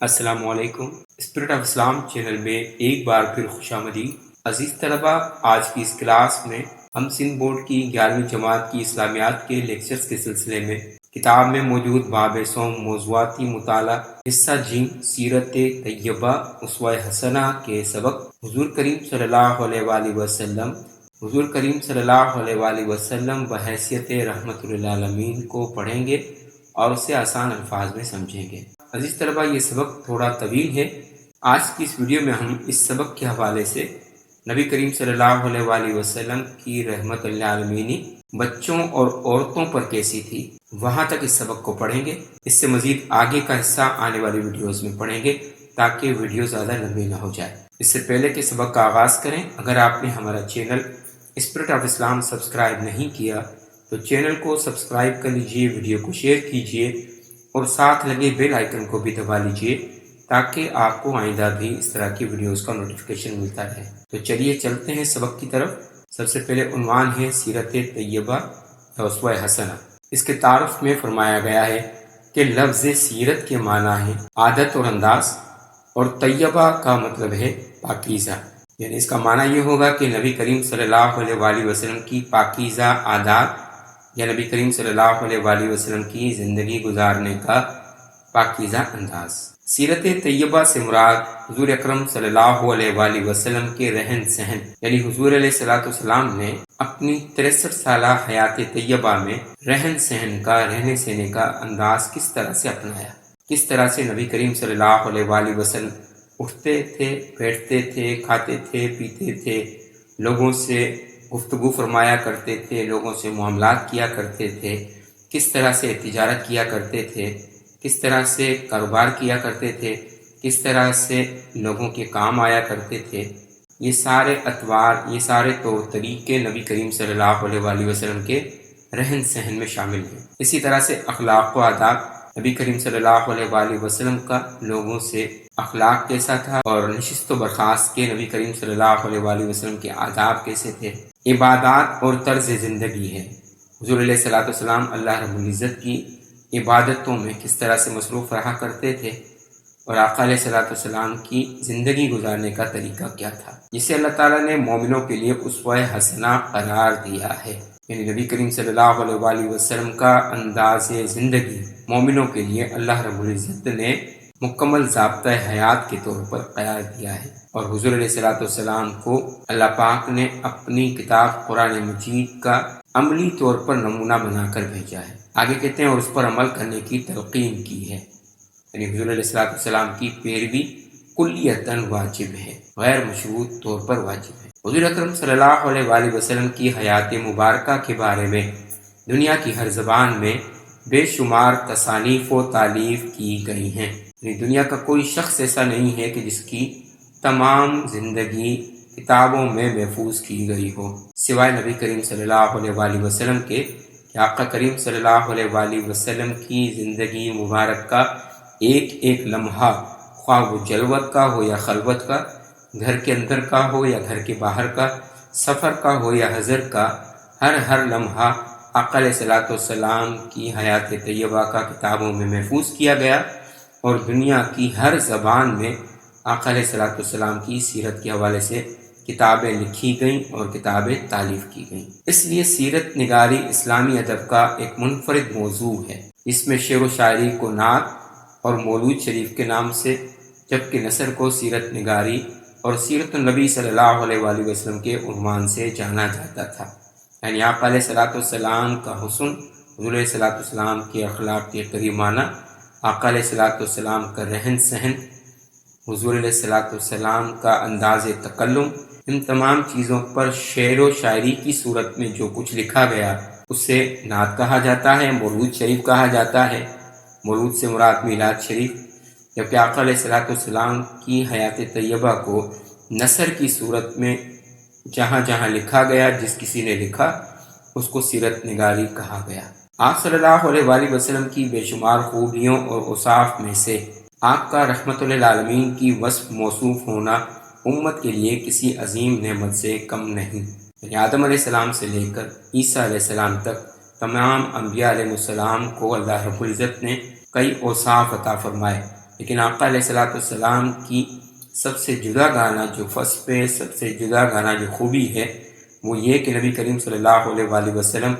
السلام علیکم۔ Spirit of Islam channel میں ایک بار پھر خوش آمدید۔ عزیز طلبہ، آج کی اس کلاس میں ہم سندھ بورڈ کی 11ویں جماعت کی اسلامیات کے لیکچرز کے سلسلے میں کتاب میں موجود باب صوم موضوعاتی مطالعہ حصہ ج سیرت طیبہ اسوہ حسنہ کے سبق حضور کریم صلی اللہ علیہ وآلہ وسلم بحیثیت رحمت للعالمین کو پڑھیں گے اور اسے آسان الفاظ میں سمجھیں گے۔ عزیز طلبہ، یہ سبق تھوڑا طویل ہے۔ آج کی اس ویڈیو میں ہم اس سبق کے حوالے سے نبی کریم صلی اللہ علیہ وآلہ وسلم کی رحمت للعالمین بچوں اور عورتوں پر کیسی تھی، وہاں تک اس سبق کو پڑھیں گے۔ اس سے مزید آگے کا حصہ آنے والی ویڈیوز میں پڑھیں گے تاکہ ویڈیو زیادہ لمبی نہ ہو جائے۔ اس سے پہلے کہ سبق کا آغاز کریں، اگر آپ نے ہمارا channel spirit of Islam subscribe نہیں کیا تو چینل کو سبسکرائب کر لیجئے، ویڈیو کو شیئر کیجئے اور ساتھ لگے بیل آئیکن کو بھی دبا لیجئے تاکہ آپ کو آئندہ بھی اس طرح کی ویڈیوز کا نوٹیفیکیشن ملتا رہے۔ تو چلیے چلتے ہیں سبق کی طرف۔ سب سے پہلے عنوان ہے سیرت طیبہ یا اسوہ حسنہ۔ اس کے تعارف میں فرمایا گیا ہے کہ لفظ سیرت کے معنی ہے عادت اور انداز، اور طیبہ کا مطلب ہے پاکیزہ، یعنی اس کا معنی یہ ہوگا کہ نبی کریم صلی اللہ علیہ وآلہ وسلم کی پاکیزہ عادات یا نبی کریم صلی اللہ علیہ وآلہ وسلم کی زندگی گزارنے کا پاکیزہ انداز۔ سیرت طیبہ سے مراد حضور اکرم صلی اللہ علیہ وآلہ وسلم کے رہن سہن، یعنی حضور علیہ السلام نے اپنی 63 سالہ حیات طیبہ میں رہن سہن کا، رہنے سہنے کا انداز کس طرح سے اپنایا، کس طرح سے نبی کریم صلی اللہ علیہ وآلہ وسلم اٹھتے تھے، بیٹھتے تھے، کھاتے تھے، پیتے تھے، لوگوں سے گفتگو فرمایا کرتے تھے، لوگوں سے معاملات کیا کرتے تھے، کس طرح سے تجارت کیا کرتے تھے، کس طرح سے کاروبار کیا کرتے تھے، کس طرح سے لوگوں کے کام آیا کرتے تھے۔ یہ سارے اطوار، یہ سارے طور طریقے نبی کریم صلی اللہ علیہ وآلہ وسلم کے رہن سہن میں شامل ہیں۔ اسی طرح سے اخلاق و آداب، نبی کریم صلی اللہ علیہ وآلہ وسلم کا لوگوں سے اخلاق کیسا تھا، اور نشست و برخاست کے نبی کریم صلی اللہ علیہ وآلہ وسلم کے آداب کیسے تھے۔ عبادات اور طرز زندگی ہے، حضور علیہ السلام اللہ رب العزت کی عبادتوں میں کس طرح سے مصروف رہا کرتے تھے، اور آقا علیہ السلام کی زندگی گزارنے کا طریقہ کیا تھا، جسے اللہ تعالیٰ نے مومنوں کے لیے اسوہ حسنہ قرار دیا ہے۔ یعنی نبی کریم صلی اللہ علیہ وآلہ وسلم کا انداز زندگی مومنوں کے لیے اللہ رب العزت نے مکمل ضابطہ حیات کے طور پر قرار دیا ہے، اور حضور علیہ السلام کو اللہ پاک نے اپنی کتاب قرآن مجید کا عملی طور پر نمونہ بنا کر بھیجا ہے۔ آگے کہتے ہیں اور اس پر عمل کرنے کی تلقین کی ہے، یعنی حضور علیہ السلام کی پیروی کلیتاً واجب ہے، غیر مشروط طور پر واجب ہے۔ حضور اکرم صلی اللہ علیہ وآلہ وسلم کی حیات مبارکہ کے بارے میں دنیا کی ہر زبان میں بے شمار تصانیف و تالیف کی گئی ہیں، یعنی دنیا کا کوئی شخص ایسا نہیں ہے کہ جس کی تمام زندگی کتابوں میں محفوظ کی گئی ہو، سوائے نبی کریم صلی اللہ علیہ وآلہ وسلم کے، کہ آقا کریم صلی اللہ علیہ وآلہ وسلم کی زندگی مبارک کا ایک ایک لمحہ، خواہ وہ جلوت کا ہو یا خلوت کا، گھر کے اندر کا ہو یا گھر کے باہر کا، سفر کا ہو یا حضر کا، ہر لمحہ آقا علیہ السلام کی حیات طیبہ کا کتابوں میں محفوظ کیا گیا، اور دنیا کی ہر زبان میں آقا علیہ السلام کی سیرت کے حوالے سے کتابیں لکھی گئیں اور کتابیں تالیف کی گئیں۔ اس لیے سیرت نگاری اسلامی ادب کا ایک منفرد موضوع ہے، اس میں شعر و شاعری کو نعت اور مولود شریف کے نام سے، جبکہ نثر کو سیرت نگاری اور سیرت النبی صلی اللہ علیہ وآلہ وسلم کے عنوان سے جانا جاتا تھا۔ یعنی آقا علیہ السلام کا حسن، حضور علیہ السلام کے اخلاق کے کریمانہ، آقا علیہ السلام کا رہن سہن، حضور علیہ السلام کا انداز تکلم، ان تمام چیزوں پر شعر و شاعری کی صورت میں جو کچھ لکھا گیا اسے نعت کہا جاتا ہے، مولود شریف کہا جاتا ہے۔ مولود سے مراد میلاد شریف، جبکہ آقا علیہ السلام کی حیات طیبہ کو نثر کی صورت میں جہاں جہاں لکھا گیا، جس کسی نے لکھا اس کو سیرت نگاری کہا گیا۔ آپ صلی اللہ علیہ وآلہ وسلم کی بے شمار خوبیوں اور اوصاف میں سے آپ کا رحمت للعالمین کی وصف موصوف ہونا امت کے لیے کسی عظیم نعمت سے کم نہیں۔ یعنی آدم علیہ السلام سے لے کر عیسیٰ علیہ السلام تک تمام انبیاء علیہ السلام کو اللہ رب العزت نے کئی اوصاف عطا فرمائے، لیکن آقا علیہ الصلوۃ والسلام کی سب سے جدا گانا جو وصف ہے، سب سے جدا گانا جو خوبی ہے، وہ یہ کہ نبی کریم صلی اللہ علیہ وآلہ وسلم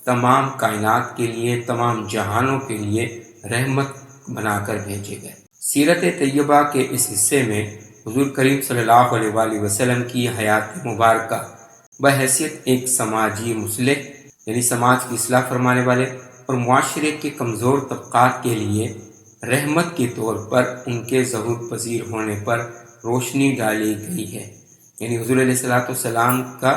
تمام کائنات کے لیے، تمام جہانوں کے لیے رحمت بنا کر بھیجے گئے۔ سیرت طیبہ کے اس حصے میں حضور کریم صلی اللہ علیہ وآلہ وسلم کی حیات مبارکہ بحیثیت ایک سماجی مصلح، یعنی سماج کی اصلاح فرمانے والے اور معاشرے کے کمزور طبقات کے لیے رحمت کے طور پر ان کے ظہور پذیر ہونے پر روشنی ڈالی گئی ہے۔ یعنی حضور علیہ الصلوۃ والسلام کا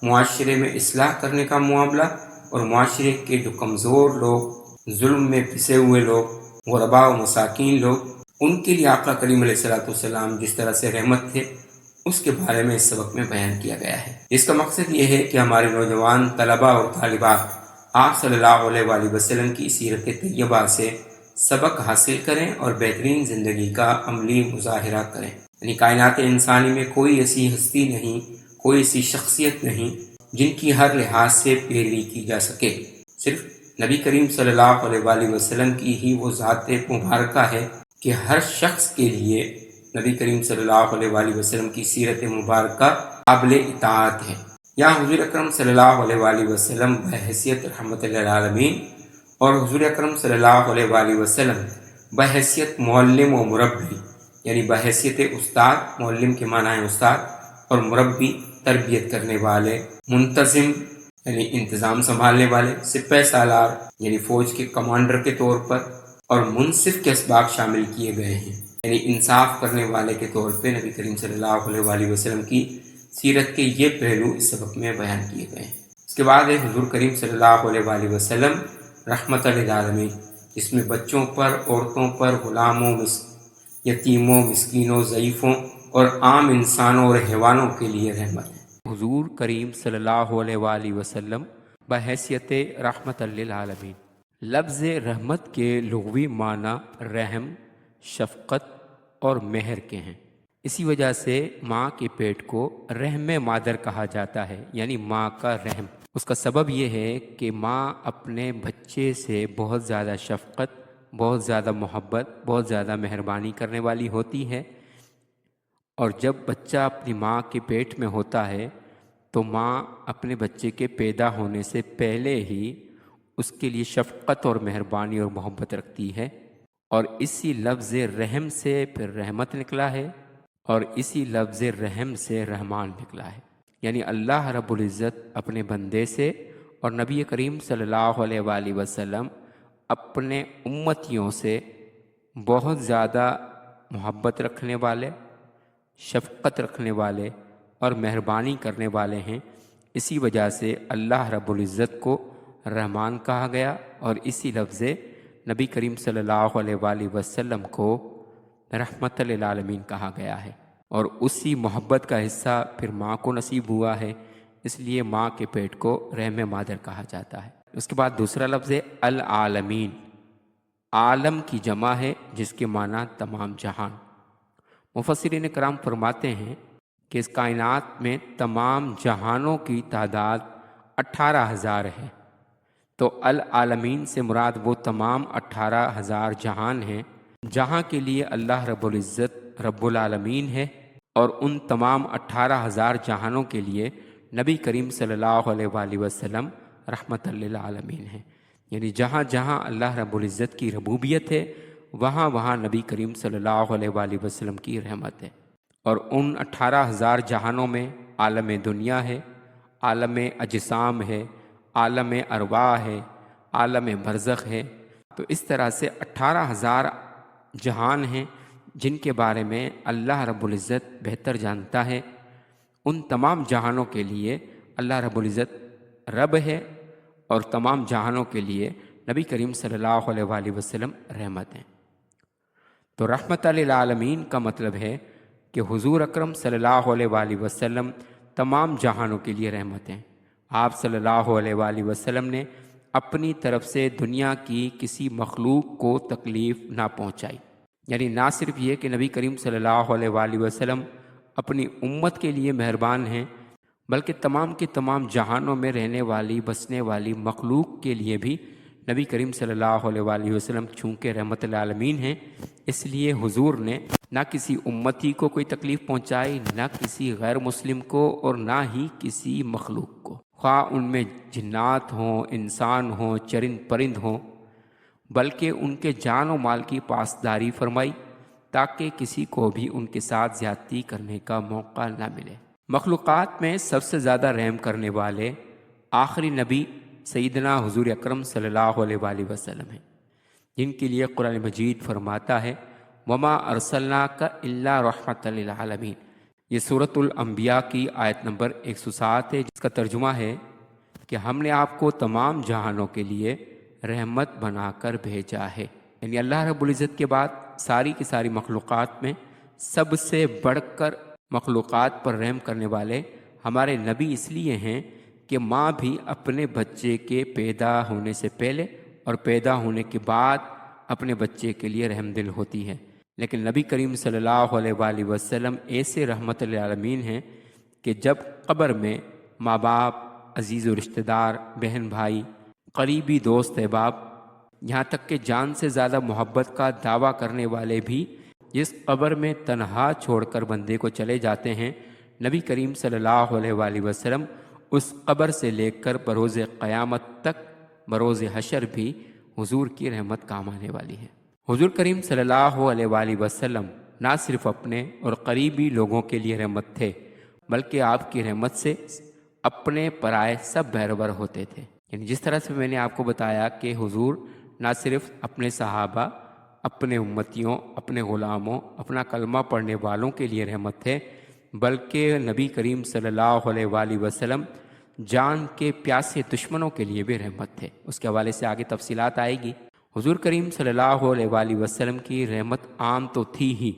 معاشرے میں اصلاح کرنے کا معاملہ اور معاشرے کے جو کمزور لوگ، ظلم میں پھنسے ہوئے لوگ، غرباء و مساکین لوگ، ان کے لیے آقا کریم علیہ الصلوۃ والسلام جس طرح سے رحمت تھے، اس کے بارے میں اس سبق میں بیان کیا گیا ہے۔ اس کا مقصد یہ ہے کہ ہمارے نوجوان طلباء اور طالبات آپ صلی اللہ علیہ وآلہ وسلم کی سیرت طیبہ سے سبق حاصل کریں اور بہترین زندگی کا عملی مظاہرہ کریں۔ یعنی کائنات انسانی میں کوئی ایسی ہستی نہیں، کوئی ایسی شخصیت نہیں جن کی ہر لحاظ سے پیروی کی جا سکے۔ صرف نبی کریم صلی اللہ علیہ وآلہ وسلم کی ہی وہ ذات مبارکہ ہے کہ ہر شخص کے لیے نبی کریم صلی اللہ علیہ وآلہ وسلم کی سیرت مبارکہ قابل اطاعت ہے۔ یہاں حضور اکرم صلی اللہ علیہ وآلہ وسلم بحیثیت رحمت للعالمین اور حضور اکرم صلی اللہ علیہ وآلہ وسلم بحیثیت معلم و مربی، یعنی بحیثیت استاد، معلم کے معنی ہے استاد، اور مربی تربیت کرنے والے، منتظم یعنی انتظام سنبھالنے والے، سپہ سالار یعنی فوج کے کمانڈر کے طور پر، اور منصف کے اسباق شامل کیے گئے ہیں، یعنی انصاف کرنے والے کے طور پہ نبی کریم صلی اللہ علیہ وآلہ وسلم کی سیرت کے یہ پہلو اس سبق میں بیان کیے گئے ہیں۔ اس کے بعد ہے حضور کریم صلی اللہ علیہ وآلہ وسلم رحمت للعالمین، جس میں بچوں پر، عورتوں پر، غلاموں، یتیموں، مسکینوں، ضعیفوں اور عام انسانوں اور حیوانوں کے لیے رحمت ہے۔ حضور کریم صلی اللہ علیہ وآلہ وسلم بحیثیت رحمت للعالمین۔ لفظ رحمت کے لغوی معنی رحم، شفقت اور مہر کے ہیں۔ اسی وجہ سے ماں کے پیٹ کو رحم مادر کہا جاتا ہے، یعنی ماں کا رحم۔ اس کا سبب یہ ہے کہ ماں اپنے بچے سے بہت زیادہ شفقت، بہت زیادہ محبت، بہت زیادہ مہربانی کرنے والی ہوتی ہے، اور جب بچہ اپنی ماں کے پیٹ میں ہوتا ہے تو ماں اپنے بچے کے پیدا ہونے سے پہلے ہی اس کے لیے شفقت اور مہربانی اور محبت رکھتی ہے، اور اسی لفظ رحم سے پھر رحمت نکلا ہے، اور اسی لفظ رحم سے رحمان نکلا ہے۔ یعنی اللہ رب العزت اپنے بندے سے اور نبی کریم صلی اللہ علیہ وآلہ وسلم اپنے امتیوں سے بہت زیادہ محبت رکھنے والے، شفقت رکھنے والے اور مہربانی کرنے والے ہیں۔ اسی وجہ سے اللہ رب العزت کو رحمان کہا گیا، اور اسی لفظ نبی کریم صلی اللہ علیہ وآلہ وسلم کو رحمت للعالمین کہا گیا ہے، اور اسی محبت کا حصہ پھر ماں کو نصیب ہوا ہے، اس لیے ماں کے پیٹ کو رحم مادر کہا جاتا ہے۔ اس کے بعد دوسرا لفظ ہے العالمین۔ عالم کی جمع ہے جس کے معنی تمام جہان۔ مفسرین کرام فرماتے ہیں کہ اس کائنات میں تمام جہانوں کی تعداد 18,000 ہے، تو العالمین سے مراد وہ تمام 18,000 جہان ہیں جہاں کے لیے اللہ رب العزت رب العالمین ہے، اور ان تمام 18,000 جہانوں کے لیے نبی کریم صلی اللہ علیہ وآلہ وسلم رحمت للعالمین ہے۔ یعنی جہاں جہاں اللہ رب العزت کی ربوبیت ہے، وہاں وہاں نبی کریم صلی اللہ علیہ وآلہ وسلم کی رحمت ہے، اور ان 18,000 جہانوں میں عالم دنیا ہے، عالم اجسام ہے، عالم ارواح ہے، عالم برزخ ہے۔ تو اس طرح سے 18,000 جہان ہیں جن کے بارے میں اللہ رب العزت بہتر جانتا ہے۔ ان تمام جہانوں کے لیے اللہ رب العزت رب ہے، اور تمام جہانوں کے لیے نبی کریم صلی اللہ علیہ وآلہ وسلم رحمت ہیں۔ تو رحمت للعالمین کا مطلب ہے کہ حضور اکرم صلی اللہ علیہ وآلہ وسلم تمام جہانوں کے لیے رحمت ہیں۔ آپ صلی اللہ علیہ وآلہ وسلم نے اپنی طرف سے دنیا کی کسی مخلوق کو تکلیف نہ پہنچائی۔ یعنی نہ صرف یہ کہ نبی کریم صلی اللہ علیہ وآلہ وسلم اپنی امت کے لیے مہربان ہیں، بلکہ تمام کے تمام جہانوں میں رہنے والی، بسنے والی مخلوق کے لیے بھی نبی کریم صلی اللہ علیہ وآلہ وسلم چونکہ رحمت للعالمین ہیں، اس لیے حضور نے نہ کسی امتی کو کوئی تکلیف پہنچائی، نہ کسی غیر مسلم کو، اور نہ ہی کسی مخلوق کو، خواہ ان میں جنات ہوں، انسان ہوں، چرند پرند ہوں، بلکہ ان کے جان و مال کی پاسداری فرمائی تاکہ کسی کو بھی ان کے ساتھ زیادتی کرنے کا موقع نہ ملے۔ مخلوقات میں سب سے زیادہ رحم کرنے والے آخری نبی سیدنا حضور اکرم صلی اللہ علیہ وآلہ وسلم ہیں، جن کے لیے قرآن مجید فرماتا ہے وما ارسلناک الا رحمۃ للعالمین۔ یہ سورۃ الانبیاء کی آیت نمبر 107 ہے، جس کا ترجمہ ہے کہ ہم نے آپ کو تمام جہانوں کے لیے رحمت بنا کر بھیجا ہے۔ یعنی اللہ رب العزت کے بعد ساری کی ساری مخلوقات میں سب سے بڑھ کر مخلوقات پر رحم کرنے والے ہمارے نبی اس لیے ہیں کہ ماں بھی اپنے بچے کے پیدا ہونے سے پہلے اور پیدا ہونے کے بعد اپنے بچے کے لیے رحم دل ہوتی ہے، لیکن نبی کریم صلی اللہ علیہ وآلہ وسلم ایسے رحمت للعالمین ہیں کہ جب قبر میں ماں باپ، عزیز و رشتہ دار، بہن بھائی، قریبی دوست احباب، یہاں تک کہ جان سے زیادہ محبت کا دعویٰ کرنے والے بھی جس قبر میں تنہا چھوڑ کر بندے کو چلے جاتے ہیں، نبی کریم صلی اللہ علیہ وآلہ وسلم اس قبر سے لے کر بروز قیامت تک، بروز حشر بھی حضور کی رحمت کام آنے والی ہے۔ حضور کریم صلی اللہ علیہ وآلہ وسلم نہ صرف اپنے اور قریبی لوگوں کے لیے رحمت تھے، بلکہ آپ کی رحمت سے اپنے پرائے سب بہرور ہوتے تھے۔ یعنی جس طرح سے میں نے آپ کو بتایا کہ حضور نہ صرف اپنے صحابہ، اپنے امتیوں، اپنے غلاموں، اپنا کلمہ پڑھنے والوں کے لیے رحمت تھے، بلکہ نبی کریم صلی اللہ علیہ وآلہ وسلم جان کے پیاسے دشمنوں کے لیے بھی رحمت تھے۔ اس کے حوالے سے آگے تفصیلات آئے گی۔ حضور کریم صلی اللہ علیہ وآلہ وسلم کی رحمت عام تو تھی ہی،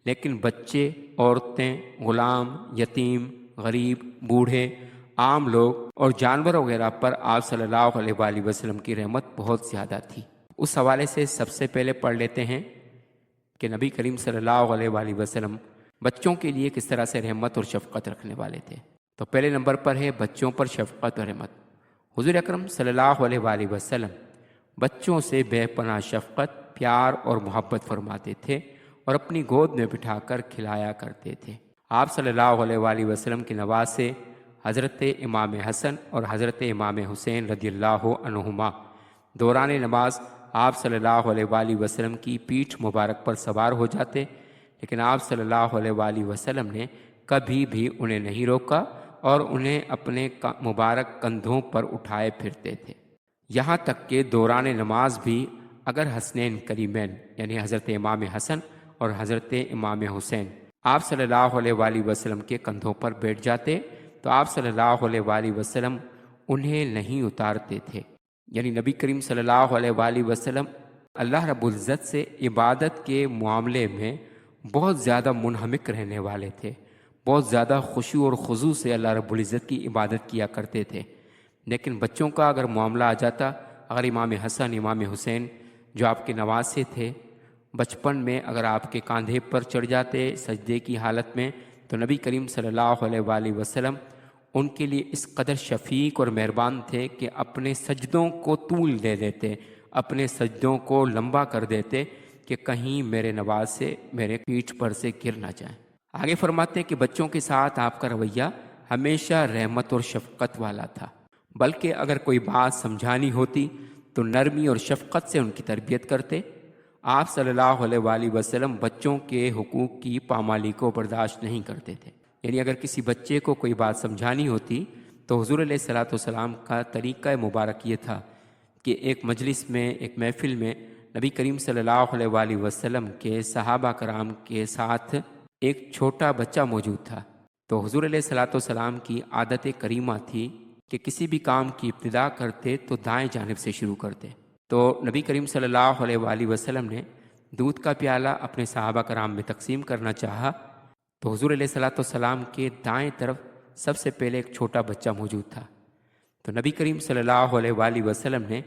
لیکن بچے، عورتیں، غلام، یتیم، غریب، بوڑھے، عام لوگ اور جانور وغیرہ پر آپ صلی اللہ علیہ وآلہ وسلم کی رحمت بہت زیادہ تھی۔ اس حوالے سے سب سے پہلے پڑھ لیتے ہیں کہ نبی کریم صلی اللہ علیہ وآلہ وسلم بچوں کے لیے کس طرح سے رحمت اور شفقت رکھنے والے تھے۔ تو پہلے نمبر پر ہے بچوں پر شفقت اور رحمت۔ حضور اکرم صلی اللہ علیہ وآلہ وسلم بچوں سے بے پناہ شفقت، پیار اور محبت فرماتے تھے اور اپنی گود میں بٹھا کر کھلایا کرتے تھے۔ آپ صلی اللہ علیہ وآلہ وسلم کے نواسے حضرت امام حسن اور حضرت امام حسین رضی اللہ عنہما دوران نماز آپ صلی اللہ علیہ وآلہ وسلم کی پیٹھ مبارک پر سوار ہو جاتے، لیکن آپ صلی اللہ علیہ وآلہ وسلم نے کبھی بھی انہیں نہیں روکا اور انہیں اپنے مبارک کندھوں پر اٹھائے پھرتے تھے۔ یہاں تک کہ دوران نماز بھی اگر حسنین کریمین یعنی حضرت امام حسن اور حضرت امام حسین آپ صلی اللہ علیہ وآلہ وسلم کے کندھوں پر بیٹھ جاتے تو آپ صلی اللہ علیہ وآلہ وسلم انہیں نہیں اتارتے تھے۔ یعنی نبی کریم صلی اللہ علیہ وآلہ وسلم اللہ رب العزت سے عبادت کے معاملے میں بہت زیادہ منہمک رہنے والے تھے، بہت زیادہ خشوع اور خضوع سے اللہ رب العزت کی عبادت کیا کرتے تھے۔ لیکن بچوں کا اگر معاملہ آ جاتا، اگر امام حسن، امام حسین جو آپ کے نواسے تھے، بچپن میں اگر آپ کے کاندھے پر چڑھ جاتے سجدے کی حالت میں، تو نبی کریم صلی اللہ علیہ وآلہ وسلم ان کے لیے اس قدر شفیق اور مہربان تھے کہ اپنے سجدوں کو طول دے دیتے، اپنے سجدوں کو لمبا کر دیتے کہ کہیں میرے نواسے میرے پیٹھ پر سے گر نہ جائیں۔ آگے فرماتے ہیں کہ بچوں کے ساتھ آپ کا رویہ ہمیشہ رحمت اور شفقت والا تھا، بلکہ اگر کوئی بات سمجھانی ہوتی تو نرمی اور شفقت سے ان کی تربیت کرتے۔ آپ صلی اللہ علیہ وآلہ وسلم بچوں کے حقوق کی پامالی کو برداشت نہیں کرتے تھے۔ یعنی اگر کسی بچے کو کوئی بات سمجھانی ہوتی تو حضور علیہ الصلوۃ والسلام کا طریقہ مبارک یہ تھا کہ ایک مجلس میں، ایک محفل میں نبی کریم صلی اللہ علیہ وآلہ وسلم کے صحابہ کرام کے ساتھ ایک چھوٹا بچہ موجود تھا، تو حضور علیہ الصلوۃ والسلام کی عادت کریمہ تھی کہ کسی بھی کام کی ابتدا کرتے تو دائیں جانب سے شروع کرتے۔ تو نبی کریم صلی اللہ علیہ وآلہ وسلم نے دودھ کا پیالہ اپنے صحابہ کرام میں تقسیم کرنا چاہا تو حضور علیہ الصلوۃ والسلام کے دائیں طرف سب سے پہلے ایک چھوٹا بچہ موجود تھا۔ تو نبی کریم صلی اللہ علیہ وآلہ وسلم نے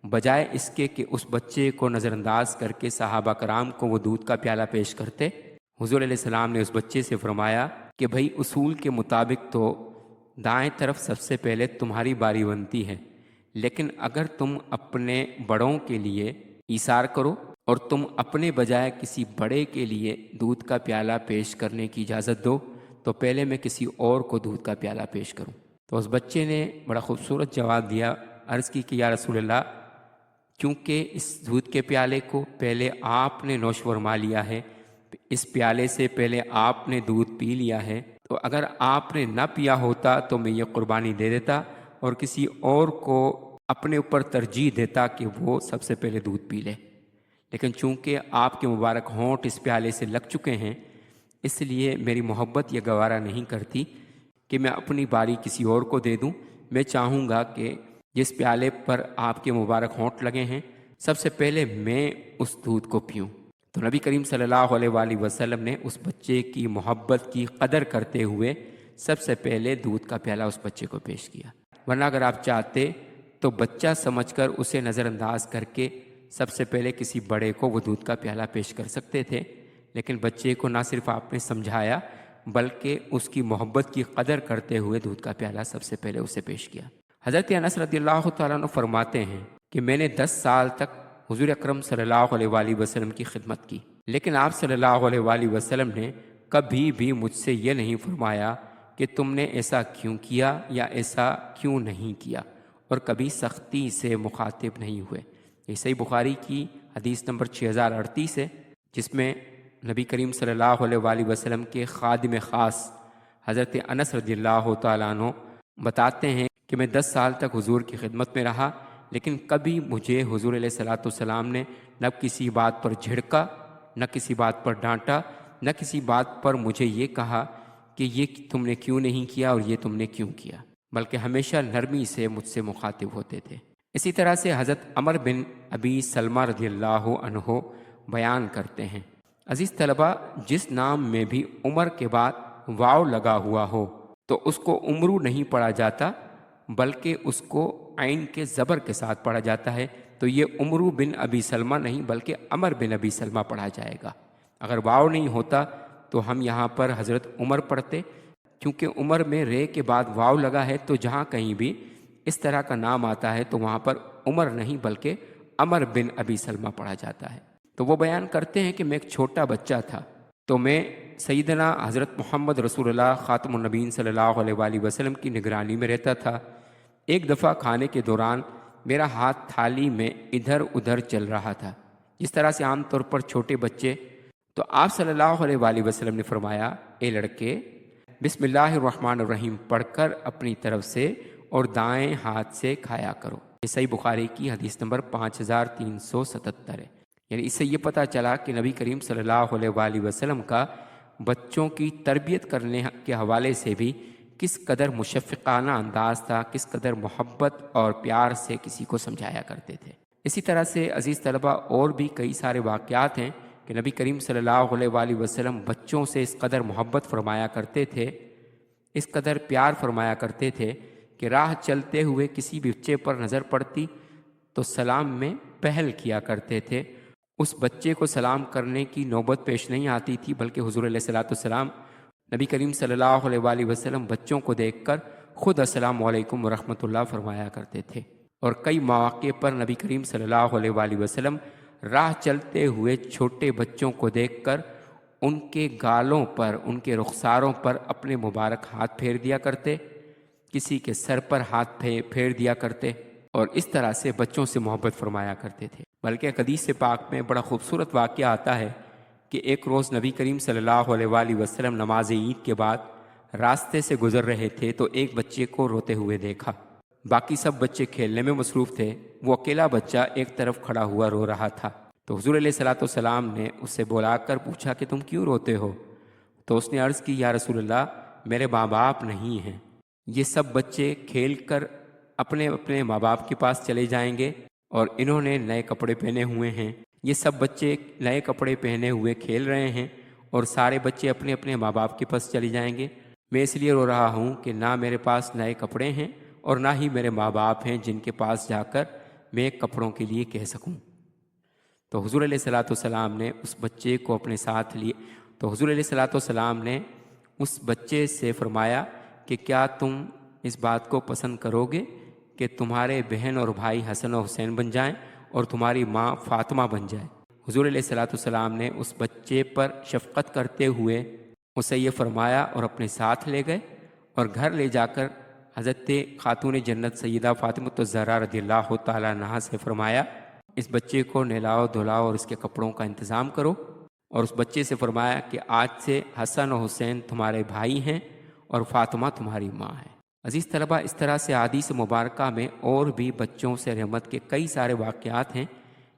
بجائے اس کے کہ اس بچے کو نظر انداز کر کے صحابہ کرام کو وہ دودھ کا پیالہ پیش کرتے، حضور علیہ السلام نے اس بچے سے فرمایا کہ بھائی اصول کے مطابق تو دائیں طرف سب سے پہلے تمہاری باری بنتی ہے، لیکن اگر تم اپنے بڑوں کے لیے ایثار کرو اور تم اپنے بجائے کسی بڑے کے لیے دودھ کا پیالہ پیش کرنے کی اجازت دو تو پہلے میں کسی اور کو دودھ کا پیالہ پیش کروں۔ تو اس بچے نے بڑا خوبصورت جواب دیا، عرض کی کہ یا رسول اللہ، کیونکہ اس دودھ کے پیالے کو پہلے آپ نے نوش فرما لیا ہے، اس پیالے سے پہلے آپ نے دودھ پی لیا ہے، تو اگر آپ نے نہ پیا ہوتا تو میں یہ قربانی دے دیتا اور کسی اور کو اپنے اوپر ترجیح دیتا کہ وہ سب سے پہلے دودھ پی لے، لیکن چونکہ آپ کے مبارک ہونٹ اس پیالے سے لگ چکے ہیں، اس لیے میری محبت یہ گوارا نہیں کرتی کہ میں اپنی باری کسی اور کو دے دوں۔ میں چاہوں گا کہ جس پیالے پر آپ کے مبارک ہونٹ لگے ہیں سب سے پہلے میں اس دودھ کو پیوں۔ تو نبی کریم صلی اللہ علیہ وآلہ وسلم نے اس بچے کی محبت کی قدر کرتے ہوئے سب سے پہلے دودھ کا پیالہ اس بچے کو پیش کیا، ورنہ اگر آپ چاہتے تو بچہ سمجھ کر اسے نظر انداز کر کے سب سے پہلے کسی بڑے کو وہ دودھ کا پیالہ پیش کر سکتے تھے، لیکن بچے کو نہ صرف آپ نے سمجھایا بلکہ اس کی محبت کی قدر کرتے ہوئے دودھ کا پیالہ سب سے پہلے اسے پیش کیا۔ حضرت انس رضی اللہ تعالیٰ عنہ فرماتے ہیں کہ میں نے 10 سال تک حضور اکرم صلی اللہ علیہ وآلہ وسلم کی خدمت کی، لیکن آپ صلی اللہ علیہ وآلہ وسلم نے کبھی بھی مجھ سے یہ نہیں فرمایا کہ تم نے ایسا کیوں کیا یا ایسا کیوں نہیں کیا، اور کبھی سختی سے مخاطب نہیں ہوئے۔ یہ صحیح بخاری کی حدیث نمبر 6038 ہے، جس میں نبی کریم صلی اللہ علیہ وآلہ وسلم کے خادم خاص حضرت انس رضی اللہ تعالیٰ عنہ بتاتے ہیں کہ میں 10 سال تک حضور کی خدمت میں رہا، لیکن کبھی مجھے حضور علیہ الصلوۃ والسلام نے نہ کسی بات پر جھڑکا، نہ کسی بات پر ڈانٹا، نہ کسی بات پر مجھے یہ کہا کہ یہ تم نے کیوں نہیں کیا اور یہ تم نے کیوں کیا، بلکہ ہمیشہ نرمی سے مجھ سے مخاطب ہوتے تھے۔ اسی طرح سے حضرت عمر بن ابی سلمہ رضی اللہ عنہ بیان کرتے ہیں، عزیز طلبہ، جس نام میں بھی عمر کے بعد واو لگا ہوا ہو تو اس کو عمرو نہیں پڑھا جاتا بلکہ اس کو عین کے زبر کے ساتھ پڑھا جاتا ہے، تو یہ عمرو بن ابی سلمہ نہیں بلکہ عمر بن ابی سلمہ پڑھا جائے گا۔ اگر واو نہیں ہوتا تو ہم یہاں پر حضرت عمر پڑھتے، کیونکہ عمر میں رے کے بعد واو لگا ہے، تو جہاں کہیں بھی اس طرح کا نام آتا ہے تو وہاں پر عمر نہیں بلکہ عمر بن ابی سلمہ پڑھا جاتا ہے۔ تو وہ بیان کرتے ہیں کہ میں ایک چھوٹا بچہ تھا، تو میں سیدنا حضرت محمد رسول اللہ خاتم النبیین صلی اللہ علیہ وآلہ وسلم کی نگرانی میں رہتا تھا۔ ایک دفعہ کھانے کے دوران میرا ہاتھ تھالی میں ادھر ادھر چل رہا تھا، جس طرح سے عام طور پر چھوٹے بچے، تو آپ صلی اللہ علیہ وآلہ وسلم نے فرمایا، اے لڑکے، بسم اللہ الرحمن الرحیم پڑھ کر اپنی طرف سے اور دائیں ہاتھ سے کھایا کرو۔ یہ صحیح بخاری کی حدیث نمبر 5377 ہے۔ یعنی اس سے یہ پتہ چلا کہ نبی کریم صلی اللہ علیہ وآلہ وسلم کا بچوں کی تربیت کرنے کے حوالے سے بھی کس قدر مشفقانہ انداز تھا، کس قدر محبت اور پیار سے کسی کو سمجھایا کرتے تھے۔ اسی طرح سے عزیز طلبہ اور بھی کئی سارے واقعات ہیں کہ نبی کریم صلی اللہ علیہ وآلہ وسلم بچوں سے اس قدر محبت فرمایا کرتے تھے، اس قدر پیار فرمایا کرتے تھے کہ راہ چلتے ہوئے کسی بھی بچے پر نظر پڑتی تو سلام میں پہل کیا کرتے تھے۔ اس بچے کو سلام کرنے کی نوبت پیش نہیں آتی تھی، بلکہ حضور علیہ الصلوۃ والسلام نبی کریم صلی اللہ علیہ وآلہ وسلم بچوں کو دیکھ کر خود السلام علیکم ورحمۃ اللہ فرمایا کرتے تھے، اور کئی مواقع پر نبی کریم صلی اللہ علیہ وآلہ وسلم راہ چلتے ہوئے چھوٹے بچوں کو دیکھ کر ان کے گالوں پر، ان کے رخساروں پر اپنے مبارک ہاتھ پھیر دیا کرتے، کسی کے سر پر ہاتھ پھیر دیا کرتے، اور اس طرح سے بچوں سے محبت فرمایا کرتے تھے۔ بلکہ حدیث پاک میں بڑا خوبصورت واقعہ آتا ہے کہ ایک روز نبی کریم صلی اللہ علیہ وآلہ وسلم نماز عید کے بعد راستے سے گزر رہے تھے تو ایک بچے کو روتے ہوئے دیکھا۔ باقی سب بچے کھیلنے میں مصروف تھے، وہ اکیلا بچہ ایک طرف کھڑا ہوا رو رہا تھا۔ تو حضور علیہ الصلوۃ والسلام نے اس سے بلا کر پوچھا کہ تم کیوں روتے ہو؟ تو اس نے عرض کی، یا رسول اللہ، میرے ماں باپ نہیں ہیں، یہ سب بچے کھیل کر اپنے اپنے ماں باپ کے پاس چلے جائیں گے اور انہوں نے نئے کپڑے پہنے ہوئے ہیں، یہ سب بچے نئے کپڑے پہنے ہوئے کھیل رہے ہیں اور سارے بچے اپنے اپنے ماں باپ کے پاس چلے جائیں گے۔ میں اس لیے رو رہا ہوں کہ نہ میرے پاس نئے کپڑے ہیں اور نہ ہی میرے ماں باپ ہیں جن کے پاس جا کر میں کپڑوں کے لیے کہہ سکوں۔ تو حضور علیہ الصلوۃ والسلام نے اس بچے کو اپنے ساتھ لیے، تو حضور علیہ الصلوۃ والسلام نے اس بچے سے فرمایا کہ کیا تم اس بات کو پسند کرو گے کہ تمہارے بہن اور بھائی حسن و حسین بن جائیں اور تمہاری ماں فاطمہ بن جائے۔ حضور علیہ السلام نے اس بچے پر شفقت کرتے ہوئے اسے یہ فرمایا اور اپنے ساتھ لے گئے، اور گھر لے جا کر حضرت خاتون جنت سیدہ فاطمہ الزہرا رضی اللہ تعالیٰ عنہا سے فرمایا اس بچے کو نہلاؤ دھلاؤ اور اس کے کپڑوں کا انتظام کرو، اور اس بچے سے فرمایا کہ آج سے حسن و حسین تمہارے بھائی ہیں اور فاطمہ تمہاری ماں ہے۔ عزیز طلبہ، اس طرح سے احادیث مبارکہ میں اور بھی بچوں سے رحمت کے کئی سارے واقعات ہیں،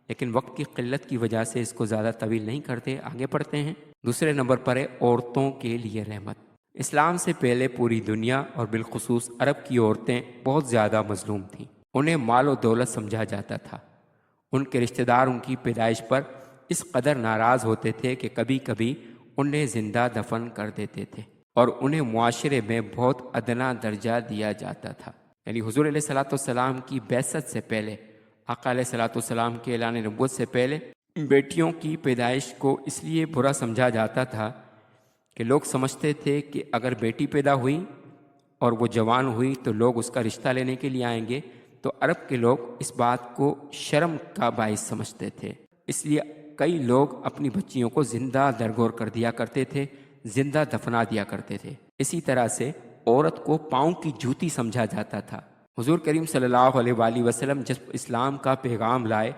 لیکن وقت کی قلت کی وجہ سے اس کو زیادہ طویل نہیں کرتے، آگے پڑھتے ہیں۔ دوسرے نمبر پر ہے عورتوں کے لیے رحمت۔ اسلام سے پہلے پوری دنیا اور بالخصوص عرب کی عورتیں بہت زیادہ مظلوم تھیں۔ انہیں مال و دولت سمجھا جاتا تھا۔ ان کے رشتہ دار ان کی پیدائش پر اس قدر ناراض ہوتے تھے کہ کبھی کبھی انہیں زندہ دفن کر دیتے تھے، اور انہیں معاشرے میں بہت ادنا درجہ دیا جاتا تھا۔ یعنی حضور علیہ السلام کی بعثت سے پہلے، آقا علیہ السلام کے اعلان نبوت سے پہلے بیٹیوں کی پیدائش کو اس لیے برا سمجھا جاتا تھا کہ لوگ سمجھتے تھے کہ اگر بیٹی پیدا ہوئی اور وہ جوان ہوئی تو لوگ اس کا رشتہ لینے کے لیے آئیں گے، تو عرب کے لوگ اس بات کو شرم کا باعث سمجھتے تھے، اس لیے کئی لوگ اپنی بچیوں کو زندہ درگور کر دیا کرتے تھے، زندہ دفنا دیا کرتے تھے۔ اسی طرح سے عورت کو پاؤں کی جوتی سمجھا جاتا تھا۔ حضور کریم صلی اللہ علیہ وآلہ وسلم جب اسلام کا پیغام لائے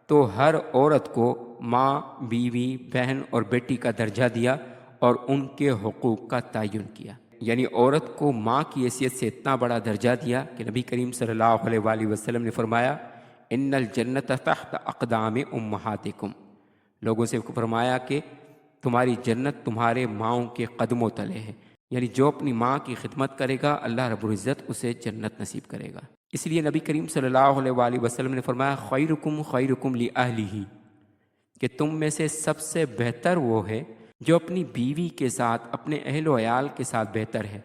تو ہر عورت کو ماں، بیوی، بہن اور بیٹی کا درجہ دیا اور ان کے حقوق کا تعین کیا۔ یعنی عورت کو ماں کی حیثیت سے اتنا بڑا درجہ دیا کہ نبی کریم صلی اللہ علیہ وآلہ وسلم نے فرمایا ان الجنت تحت اقدام امہاتکم، لوگوں سے فرمایا کہ تمہاری جنت تمہارے ماؤں کے قدموں تلے ہے۔ یعنی جو اپنی ماں کی خدمت کرے گا اللہ رب العزت اسے جنت نصیب کرے گا۔ اس لیے نبی کریم صلی اللہ علیہ وآلہ وسلم نے فرمایا خیرکم خیرکم لأہلہ، کہ تم میں سے سب سے بہتر وہ ہے جو اپنی بیوی کے ساتھ، اپنے اہل و عیال کے ساتھ بہتر ہے،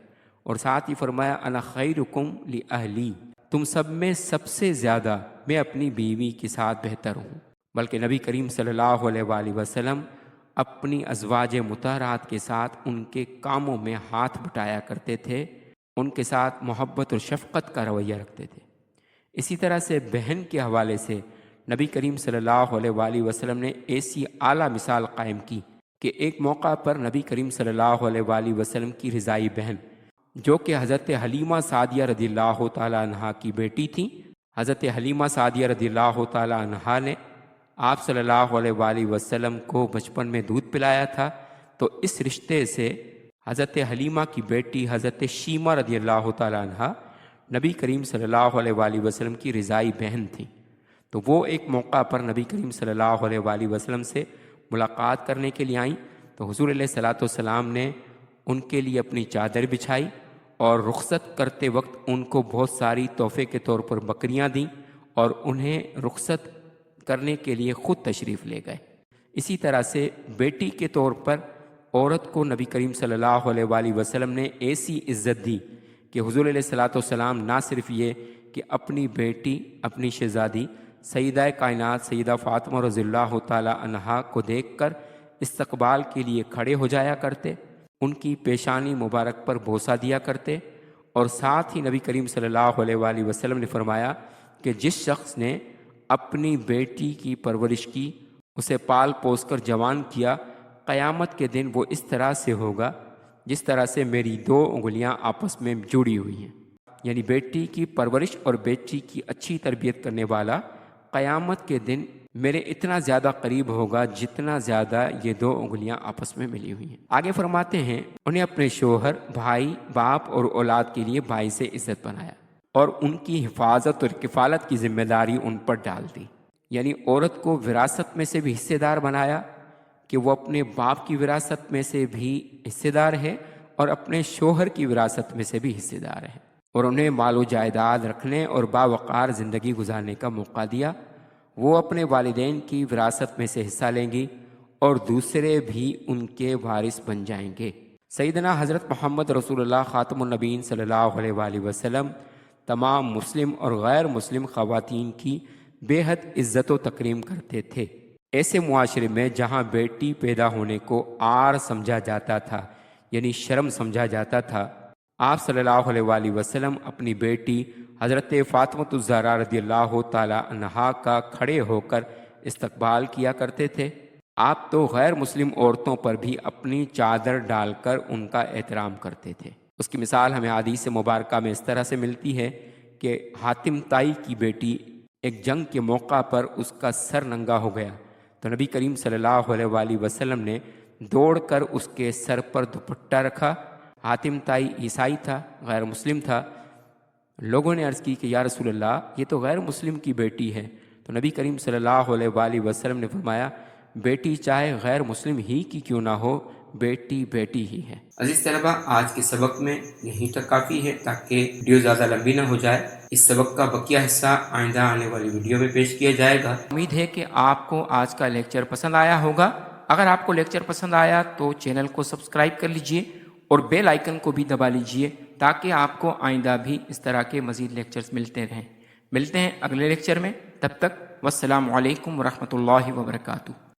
اور ساتھ ہی فرمایا انا خیرکم لأہلی، تم سب میں سب سے زیادہ میں اپنی بیوی کے ساتھ بہتر ہوں۔ بلکہ نبی کریم صلی اللہ علیہ وآلہ وسلم اپنی ازواج مطہرات کے ساتھ ان کے کاموں میں ہاتھ بٹایا کرتے تھے، ان کے ساتھ محبت اور شفقت کا رویہ رکھتے تھے۔ اسی طرح سے بہن کے حوالے سے نبی کریم صلی اللہ علیہ وآلہ وسلم نے ایسی اعلیٰ مثال قائم کی کہ ایک موقع پر نبی کریم صلی اللہ علیہ وآلہ وسلم کی رضائی بہن، جو کہ حضرت حلیمہ سعدیہ رضی اللہ تعالیٰ عنہا کی بیٹی تھیں، حضرت حلیمہ سعدیہ رضی اللہ تعالیٰ عنہا نے آپ صلی اللہ علیہ وآلہ وسلم کو بچپن میں دودھ پلایا تھا، تو اس رشتے سے حضرت حلیمہ کی بیٹی حضرت شیمہ رضی اللہ تعالیٰ عنہا نبی کریم صلی اللہ علیہ وآلہ وسلم کی رضائی بہن تھیں۔ تو وہ ایک موقع پر نبی کریم صلی اللہ علیہ وآلہ وسلم سے ملاقات کرنے کے لیے آئیں، تو حضور علیہ السلام نے ان کے لیے اپنی چادر بچھائی اور رخصت کرتے وقت ان کو بہت ساری تحفے کے طور پر بکریاں دیں، اور انہیں رخصت کرنے کے لیے خود تشریف لے گئے۔ اسی طرح سے بیٹی کے طور پر عورت کو نبی کریم صلی اللہ علیہ وآلہ وسلم نے ایسی عزت دی کہ حضور علیہ السلام نہ صرف یہ کہ اپنی بیٹی، اپنی شہزادی سیدہ کائنات سیدہ فاطمہ رضی اللہ تعالی عنہا کو دیکھ کر استقبال کے لیے کھڑے ہو جایا کرتے، ان کی پیشانی مبارک پر بوسہ دیا کرتے، اور ساتھ ہی نبی کریم صلی اللہ علیہ وآلہ وسلم نے فرمایا کہ جس شخص نے اپنی بیٹی کی پرورش کی، اسے پال پوس کر جوان کیا، قیامت کے دن وہ اس طرح سے ہوگا جس طرح سے میری دو انگلیاں آپس میں جڑی ہوئی ہیں۔ یعنی بیٹی کی پرورش اور بیٹی کی اچھی تربیت کرنے والا قیامت کے دن میرے اتنا زیادہ قریب ہوگا جتنا زیادہ یہ دو انگلیاں آپس میں ملی ہوئی ہیں۔ آگے فرماتے ہیں انہیں اپنے شوہر، بھائی، باپ اور اولاد کے لیے بھائی سے عزت بنایا اور ان کی حفاظت اور کفالت کی ذمہ داری ان پر ڈال دی۔ یعنی عورت کو وراثت میں سے بھی حصے دار بنایا کہ وہ اپنے باپ کی وراثت میں سے بھی حصے دار ہے اور اپنے شوہر کی وراثت میں سے بھی حصے دار ہے، اور انہیں مال و جائیداد رکھنے اور باوقار زندگی گزارنے کا موقع دیا۔ وہ اپنے والدین کی وراثت میں سے حصہ لیں گی اور دوسرے بھی ان کے وارث بن جائیں گے۔ سیدنا حضرت محمد رسول اللہ خاتم النبیین صلی اللہ علیہ وآلہ وسلم تمام مسلم اور غیر مسلم خواتین کی بے حد عزت و تکریم کرتے تھے۔ ایسے معاشرے میں جہاں بیٹی پیدا ہونے کو عار سمجھا جاتا تھا، یعنی شرم سمجھا جاتا تھا، آپ صلی اللہ علیہ وآلہ وسلم اپنی بیٹی حضرت فاطمۃ الزہرا رضی اللہ تعالی عنہا کا کھڑے ہو کر استقبال کیا کرتے تھے۔ آپ تو غیر مسلم عورتوں پر بھی اپنی چادر ڈال کر ان کا احترام کرتے تھے۔ اس کی مثال ہمیں حدیث مبارکہ میں اس طرح سے ملتی ہے کہ حاتم طائی کی بیٹی ایک جنگ کے موقع پر اس کا سر ننگا ہو گیا تو نبی کریم صلی اللہ علیہ وآلہ وسلم نے دوڑ کر اس کے سر پر دوپٹہ رکھا۔ حاتم طائی عیسائی تھا، غیر مسلم تھا۔ لوگوں نے عرض کی کہ یا رسول اللہ، یہ تو غیر مسلم کی بیٹی ہے۔ تو نبی کریم صلی اللہ علیہ وآلہ وسلم نے فرمایا، بیٹی چاہے غیر مسلم ہی کی کیوں نہ ہو، بیٹی بیٹی ہی ہے۔ عزیز طلبہ، آج کے سبق میں یہیں تک کافی ہے تاکہ ویڈیو زیادہ لمبی نہ ہو جائے۔ اس سبق کا بقیہ حصہ آئندہ آنے والی ویڈیو میں پیش کیا جائے گا۔ امید ہے کہ آپ کو آج کا لیکچر پسند آیا ہوگا۔ اگر آپ کو لیکچر پسند آیا تو چینل کو سبسکرائب کر لیجئے اور بیل آئیکن کو بھی دبا لیجئے تاکہ آپ کو آئندہ بھی اس طرح کے مزید لیکچرز ملتے رہیں۔ ملتے ہیں اگلے لیکچر میں، تب تک والسلام علیکم ورحمۃ اللہ وبرکاتہ۔